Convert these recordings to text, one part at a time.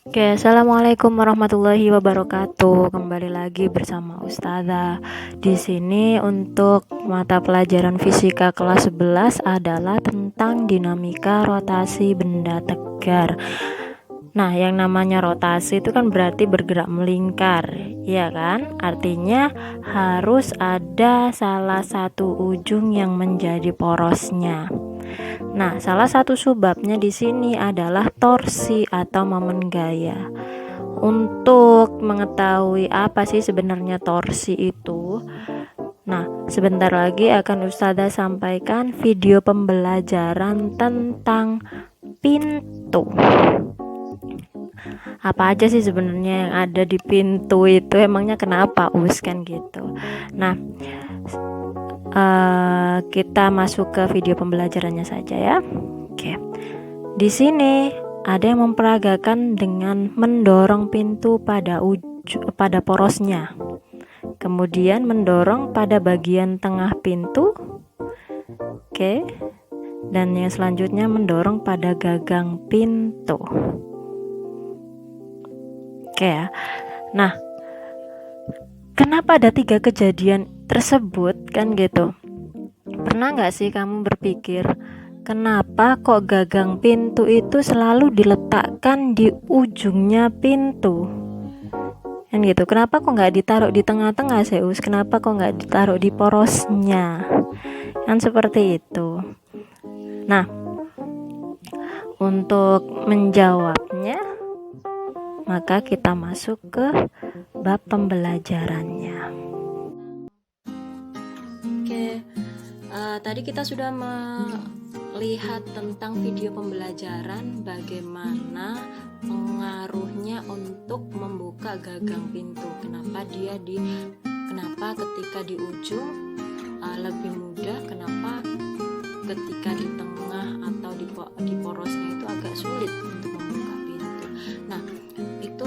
Oke, assalamualaikum warahmatullahi wabarakatuh. Kembali lagi bersama Ustazah. Di sini untuk mata pelajaran fisika kelas 11 adalah tentang dinamika rotasi benda tegar. Nah, yang namanya rotasi itu kan berarti bergerak melingkar, ya kan? Artinya harus ada salah satu ujung yang menjadi porosnya. Nah, salah satu sebabnya di sini adalah torsi atau momen gaya. Untuk mengetahui apa sih sebenarnya torsi itu, nah, sebentar lagi akan Ustazah sampaikan video pembelajaran tentang pintu. Apa aja sih sebenarnya yang ada di pintu itu? Emangnya kenapa kan gitu. Nah, kita masuk ke video pembelajarannya saja ya. Oke. Di sini ada yang memperagakan dengan mendorong pintu pada porosnya. Kemudian mendorong pada bagian tengah pintu. Oke. Dan yang selanjutnya mendorong pada gagang pintu. Oke ya. Nah, kenapa ada 3 kejadian tersebut kan gitu? Pernah nggak sih kamu berpikir, kenapa kok gagang pintu itu selalu diletakkan di ujungnya pintu? Kan gitu. Kenapa kok nggak ditaruh di tengah-tengah, Zeus? Kenapa kok nggak ditaruh di porosnya? Kan seperti itu. Nah, untuk menjawabnya, maka kita masuk ke bab pembelajarannya. Oke, tadi kita sudah melihat tentang video pembelajaran bagaimana pengaruhnya untuk membuka gagang pintu. Kenapa ketika di ujung lebih mudah, kenapa ketika di tengah atau di porosnya itu agak sulit untuk membuka pintu. Nah, itu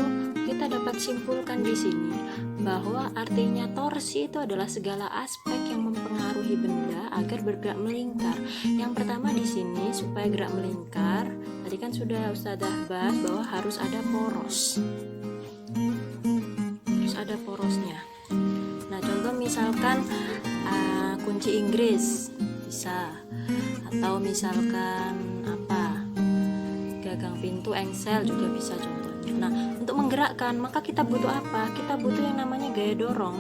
kita dapat simpulkan di sini bahwa artinya torsi itu adalah segala aspek yang mempengaruhi benda agar bergerak melingkar. Yang pertama di sini, supaya gerak melingkar, tadi kan sudah Ustazah bahas bahwa harus ada poros. Harus ada porosnya. Nah, contoh misalkan kunci Inggris bisa, atau misalkan gagang pintu engsel juga bisa contohnya. Nah, untuk menggerakkan maka kita butuh apa? Kita butuh yang namanya gaya dorong.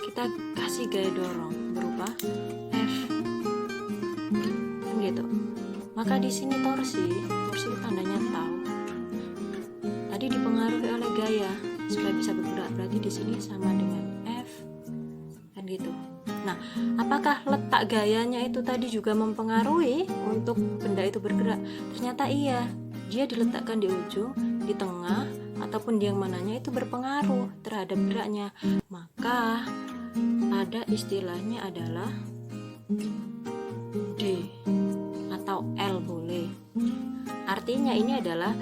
Kita kasih gaya dorong berupa F, gitu. Maka di sini torsi tandanya tau. Tadi dipengaruhi oleh gaya supaya bisa bergerak, berarti di sini sama dengan F, kan gitu. Nah, apakah letak gayanya itu tadi juga mempengaruhi untuk benda itu bergerak? Ternyata iya, dia diletakkan di ujung, di tengah, ataupun di yang mananya itu berpengaruh terhadap geraknya. Maka ada istilahnya adalah D atau L boleh. Artinya ini adalah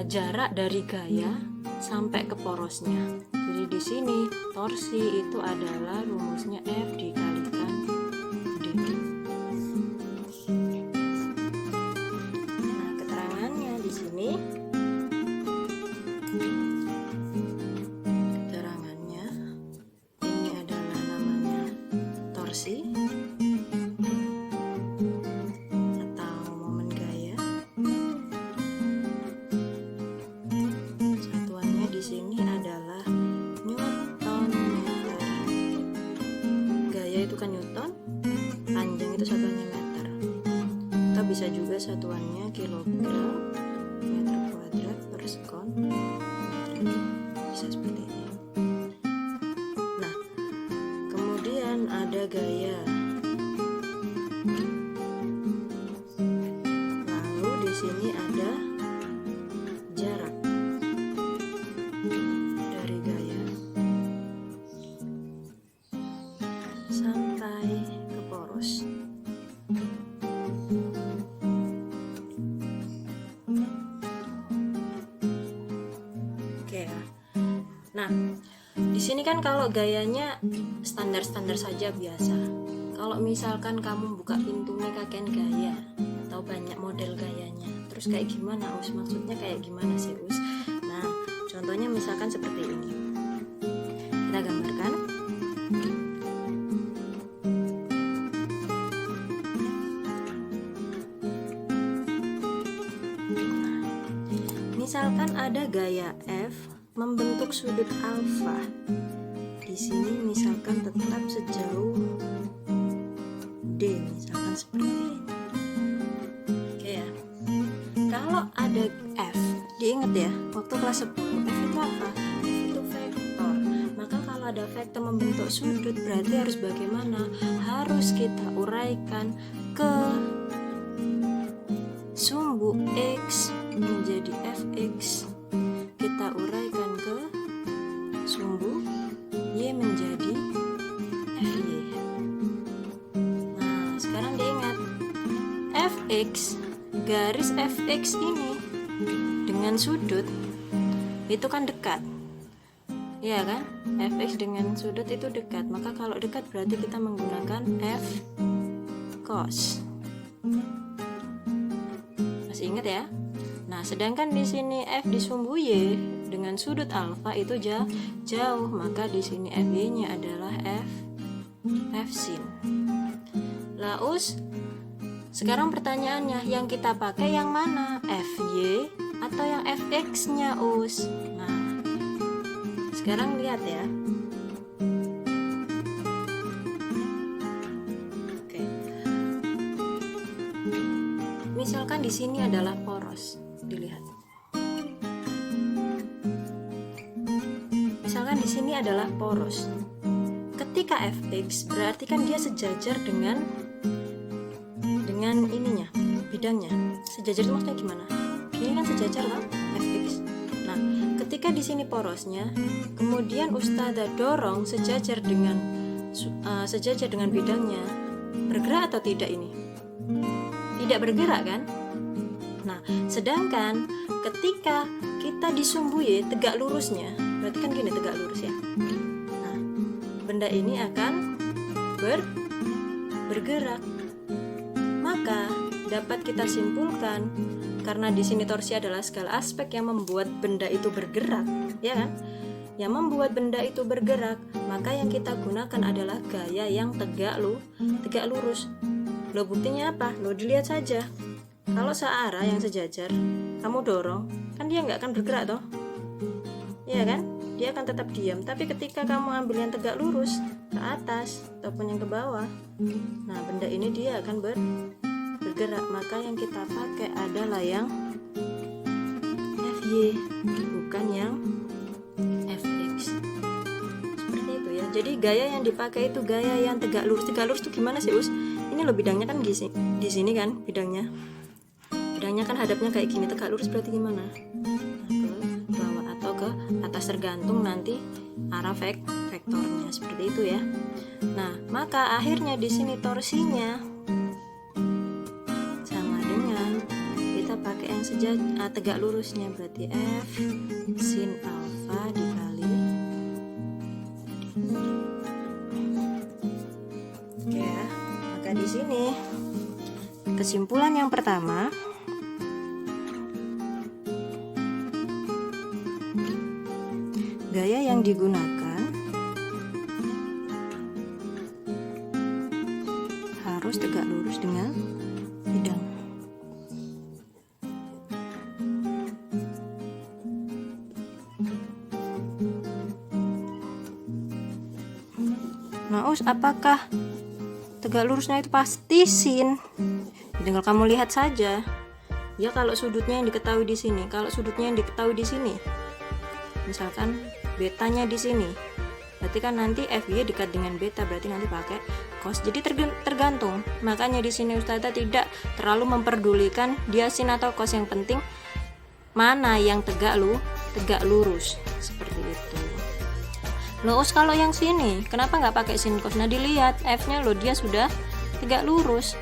jarak dari gaya sampai ke porosnya. Jadi di sini torsi itu adalah rumusnya F dikalikan D. Nah, keterangannya di sini. Keterangannya ini adalah namanya torsi atau momen gaya. Satuannya di sini adalah Newton meter. Gaya itu kan Newton, panjang itu satuannya meter. Atau bisa juga satuannya kilogram meter kuadrat per sekon meter. Bisa seperti ini. Nah, kemudian ada gaya. Lalu di sini ada jarak dari gaya sampai ke poros. Oke ya. Nah, di sini kan kalau gayanya standar-standar saja biasa. Kalau misalkan kamu buka pintunya kakek gaya atau banyak model gayanya. Terus kayak gimana Us? Maksudnya kayak gimana sih Us? Nah, contohnya misalkan seperti ini. Kita gambarkan. Misalkan ada gaya F membentuk sudut alfa. Di sini misalkan tetap sejauh D, misalkan seperti ini. Oke ya. Kalau ada F, diingat ya, waktu kelas 10 F itu apa? F itu vektor. Maka kalau ada vektor membentuk sudut berarti harus bagaimana? Harus kita uraikan ke sumbu X menjadi fx, kita uraikan ke sumbu y menjadi fy. Nah, sekarang diingat, fx, garis fx ini dengan sudut itu kan dekat, ya kan? Fx dengan sudut itu dekat, maka kalau dekat berarti kita menggunakan f cos. Masih ingat ya? Nah, sedangkan di sini f di sumbu y dengan sudut alfa itu jauh, maka di sini fy-nya adalah f sin. Lah Us, sekarang pertanyaannya, yang kita pakai yang mana? Fy atau yang fx-nya Us? Nah, sekarang lihat ya. Oke. Misalkan di sini adalah poros. Dilihat. Misalkan di sini adalah poros. Ketika fx berarti kan dia sejajar dengan ininya, bidangnya. Sejajar itu maksudnya gimana? Ini kan sejajar lah fx. Nah, ketika di sini porosnya, kemudian Ustazah dorong sejajar dengan bidangnya, bergerak atau tidak ini? Tidak bergerak kan? Nah, sedangkan ketika kita di sumbu Y tegak lurusnya, berarti kan gini, tegak lurus ya. Nah, benda ini akan bergerak. Maka dapat kita simpulkan, karena di sini torsi adalah segala aspek yang membuat benda itu bergerak, ya kan? Yang membuat benda itu bergerak, maka yang kita gunakan adalah gaya yang tegak lurus. Loh, buktinya apa? Loh, dilihat saja. Kalau searah yang sejajar, kamu dorong, kan dia nggak akan bergerak toh, iya kan? Dia akan tetap diam. Tapi ketika kamu ambil yang tegak lurus ke atas ataupun yang ke bawah, nah benda ini dia akan bergerak. Maka yang kita pakai adalah yang fy, bukan yang fx. Seperti itu ya. Jadi gaya yang dipakai itu gaya yang tegak lurus. Tegak lurus itu gimana sih Us? Ini loh bidangnya kan di sini kan bidangnya. Bidangnya kan hadapnya kayak gini, tegak lurus berarti gimana? Nah, ke bawah atau ke atas, tergantung nanti arah vektornya, seperti itu ya. Nah, maka akhirnya di sini torsinya sama dengan kita pakai yang tegak lurusnya, berarti f sin alfa dikali ya. Maka di sini kesimpulan yang pertama, gaya yang digunakan harus tegak lurus dengan bidang. Nah Us, apakah tegak lurusnya itu pasti sin? Tinggal kamu lihat saja. Ya, kalau sudutnya yang diketahui di sini, kalau sudutnya yang diketahui di sini, misalkan betanya di sini, berarti kan nanti fy dekat dengan beta, berarti nanti pakai cos. Jadi tergantung. Makanya di sini Ustazah tidak terlalu memperdulikan dia sin atau cos, yang penting mana yang tegak lurus, seperti itu. Loh Us, kalau yang sini kenapa nggak pakai sin cos? Nah, dilihat f-nya loh, dia sudah tegak lurus.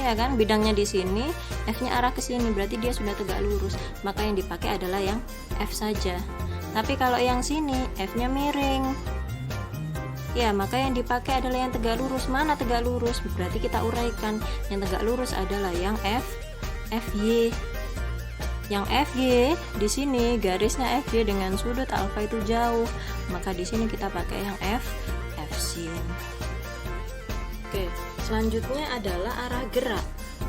Ya kan, bidangnya di sini, f-nya arah ke sini, berarti dia sudah tegak lurus. Maka yang dipakai adalah yang f saja. Tapi kalau yang sini f-nya miring. Ya, maka yang dipakai adalah yang tegak lurus. Mana tegak lurus? Berarti kita uraikan. Yang tegak lurus adalah yang FY. Yang FY di sini garisnya FY dengan sudut alfa itu jauh. Maka di sini kita pakai yang F-sin. Oke, selanjutnya adalah arah gerak.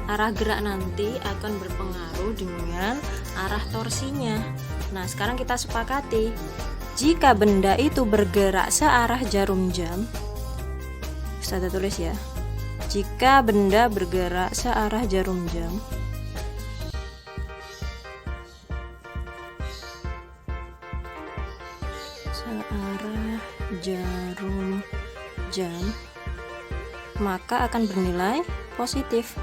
Arah gerak nanti akan berpengaruh dengan arah torsinya. Nah, sekarang kita sepakati. Jika benda itu bergerak searah jarum jam, saya tulis ya. Jika benda bergerak searah jarum jam, maka akan bernilai positif.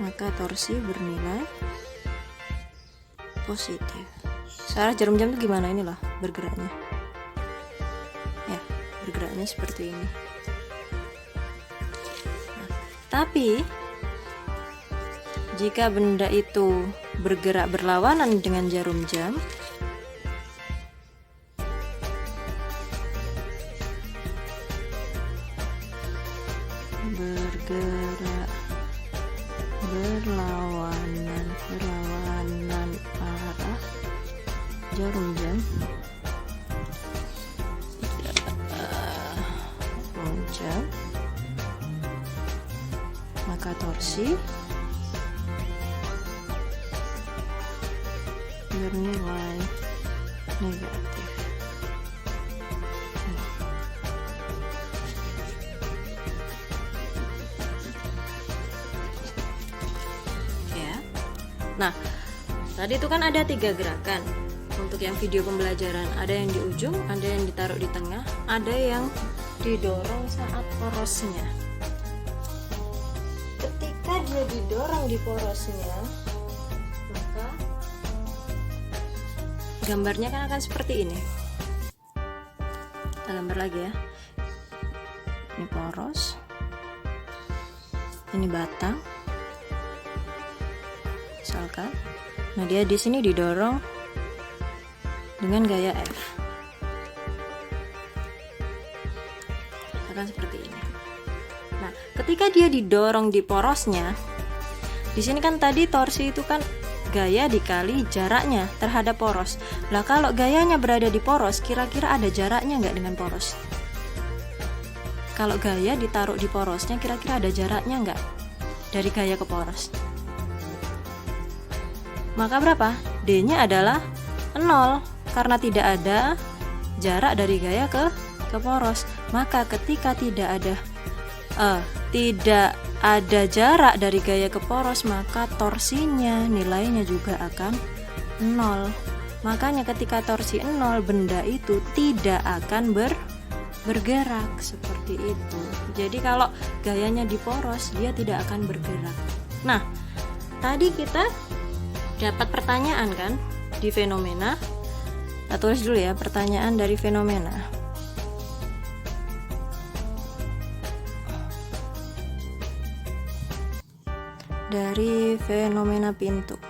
Maka torsi bernilai positif. Searah jarum jam itu gimana? Inilah bergeraknya. Ya, bergeraknya seperti ini. Nah, tapi jika benda itu bergerak berlawanan dengan jarum jam, bergerak berlawanan arah jarum jam, maka torsi bernilai negatif. Ya. Nah, tadi itu kan ada 3 gerakan. Untuk yang video pembelajaran, ada yang di ujung, ada yang ditaruh di tengah, ada yang didorong saat porosnya. Ketika dia didorong di porosnya, maka gambarnya kan akan seperti ini. Kita gambar lagi ya. Ini poros, ini batang, misalkan. Nah, dia di sini didorong dengan gaya F. Akan seperti ini. Nah, ketika dia didorong di porosnya, di sini kan tadi torsi itu kan gaya dikali jaraknya terhadap poros. Lah, kalau gayanya berada di poros, kira-kira ada jaraknya nggak dengan poros? Kalau gaya ditaruh di porosnya, kira-kira ada jaraknya nggak dari gaya ke poros? Maka berapa? D-nya adalah 0. Karena tidak ada jarak dari gaya ke poros, maka ketika tidak ada jarak dari gaya ke poros, maka torsinya nilainya juga akan 0. Makanya ketika torsi 0, benda itu tidak akan bergerak seperti itu. Jadi kalau gayanya di poros, dia tidak akan bergerak. Nah, tadi kita dapat pertanyaan kan di fenomena. Kita tulis dulu ya pertanyaan dari fenomena. Dari fenomena pintu.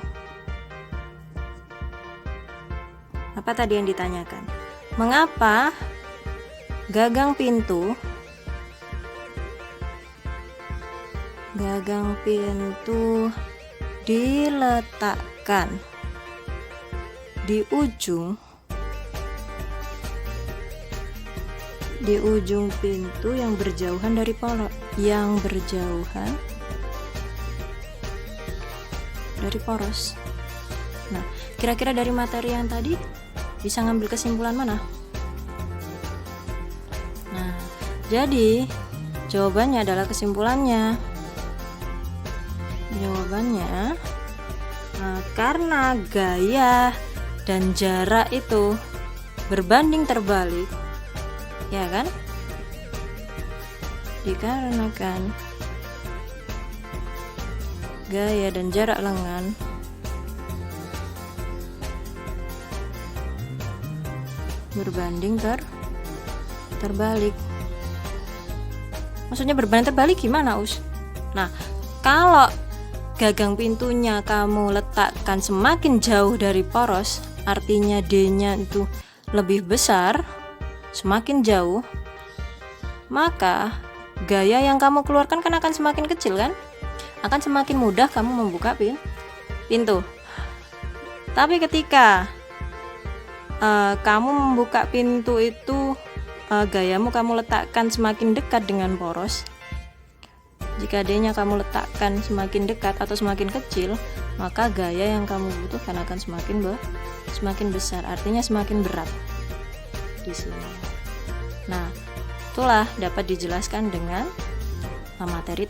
Apa tadi yang ditanyakan? Mengapa gagang pintu diletakkan di ujung pintu yang berjauhan dari poros. Nah, kira-kira dari materi yang tadi bisa ngambil kesimpulan mana? Nah, jadi jawabannya adalah kesimpulannya. Karena gaya dan jarak itu berbanding terbalik, ya kan? Dikarenakan gaya dan jarak lengan berbanding terbalik. Maksudnya berbanding terbalik gimana, Us? Nah, kalau gagang pintunya kamu letakkan semakin jauh dari poros, artinya D-nya itu lebih besar, semakin jauh, maka gaya yang kamu keluarkan kan akan semakin kecil kan? Akan semakin mudah kamu membuka pintu. Tapi ketika kamu membuka pintu itu, gayamu kamu letakkan semakin dekat dengan poros. Jika D-nya kamu letakkan semakin dekat atau semakin kecil, maka gaya yang kamu butuhkan akan semakin besar, artinya semakin berat di sini. Nah, itulah dapat dijelaskan dengan materi